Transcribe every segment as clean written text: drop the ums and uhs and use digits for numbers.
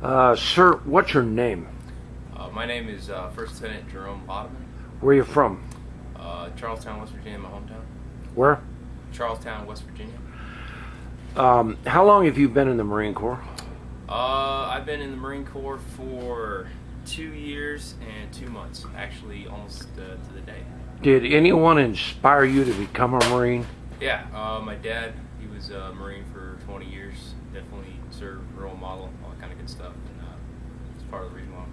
Sir, what's your name? My name is First Lieutenant Jerome Lademan. Where are you from? Charlestown, West Virginia, my hometown. Where? Charlestown, West Virginia. How long have you been in the Marine Corps? I've been in the Marine Corps for 2 years and 2 months, actually almost to the day. Did anyone inspire you to become a Marine? Yeah, my dad, he was a Marine for 20 years, definitely served, role model, all that kind of good stuff, and it's part of the reason why I'm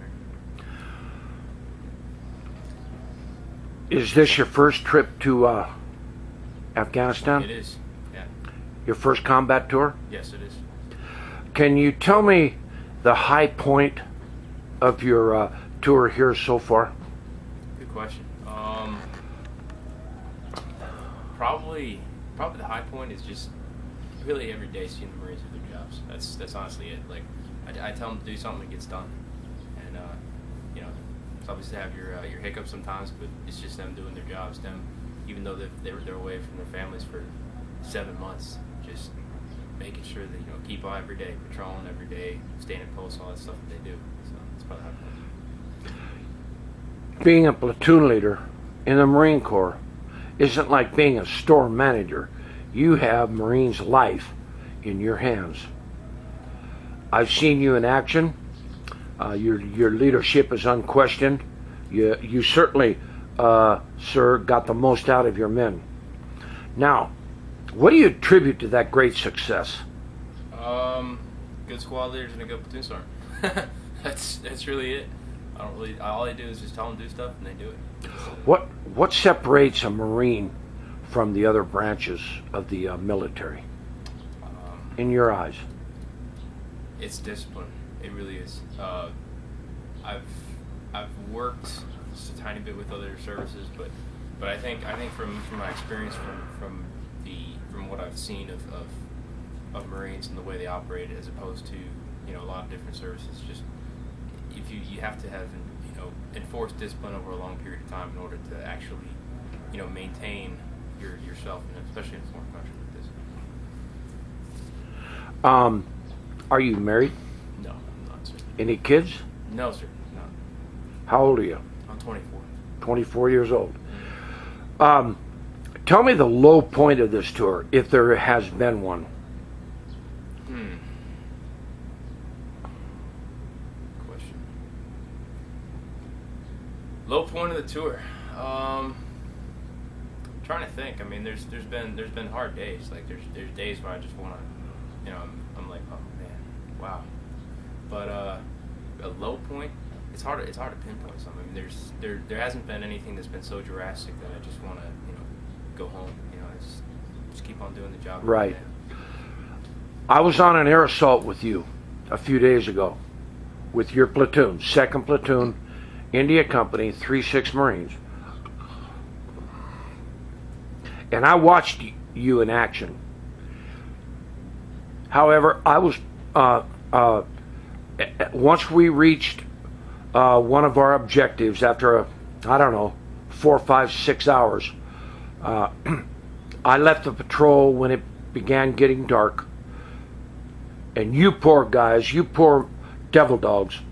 here. Is this your first trip to Afghanistan? It is, yeah. Your first combat tour? Yes, it is. Can you tell me the high point of your tour here so far? Good question. Probably the high point is just really every day seeing the Marines do their jobs. That's honestly it. Like I tell them to do something, it gets done, and it's obviously have your hiccups sometimes, but it's just them doing their jobs. Them, even though they're away from their families for 7 months, just making sure that keep on every day, patrolling every day, staying in post, all that stuff that they do. So that's probably the high point. Being a platoon leader in the Marine Corps isn't like being a store manager. You have Marines' life in your hands. I've seen you in action. Your leadership is unquestioned. You certainly, sir, got the most out of your men. Now, what do you attribute to that great success? Good squad leaders and a good platoon sergeant. That's really it. All I do is just tell them to do stuff, and they do it. What separates a Marine from the other branches of the military, in your eyes? It's discipline. It really is. I've worked just a tiny bit with other services, but I think from my experience from what I've seen of Marines and the way they operate, as opposed to a lot of different services, just if you have to have enforce discipline over a long period of time in order to actually maintain yourself, especially in a foreign country like this. Are you married? No, I'm not, sir. Any kids? No, sir. No. How old are you? I'm 24. 24 years old. Tell me the low point of this tour, if there has been one. Question. Low point of the tour. Trying to think. I mean, there's been hard days. Like there's days where I just want to, I'm like, oh man, wow. But a low point, it's hard to pinpoint something. I mean, there hasn't been anything that's been so drastic that I just want to go home. Just keep on doing the job. Right. I was on an air assault with you a few days ago with your platoon, 2nd Platoon, India Company, 3-6 Marines. And I watched you in action. However, I was once we reached one of our objectives after 4, 5, 6 hours, I left the patrol when it began getting dark. And you poor guys, you poor devil dogs,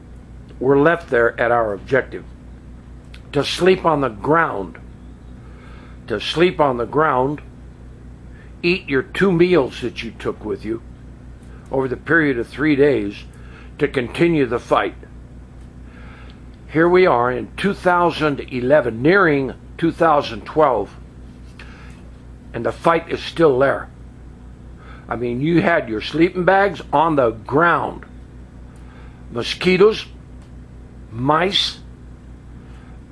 were left there at our objective to sleep on the ground. To sleep on the ground, eat your 2 meals that you took with you over the period of 3 days to continue the fight. Here we are in 2011, nearing 2012, and the fight is still there. I mean, you had your sleeping bags on the ground. Mosquitoes, mice,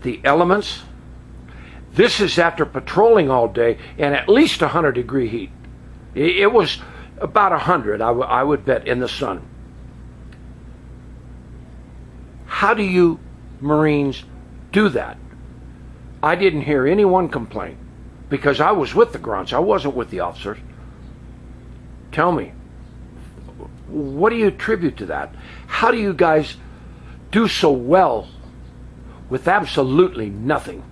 the elements. This is after patrolling all day and at least 100-degree heat. It was about 100, I would bet, in the sun. How do you Marines do that? I didn't hear anyone complain because I was with the grunts. I wasn't with the officers. Tell me, what do you attribute to that? How do you guys do so well with absolutely nothing?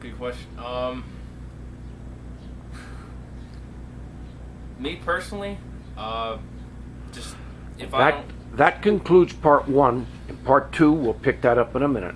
Good question. Me personally, Just if I That concludes part one. In part two, we'll pick that up in a minute.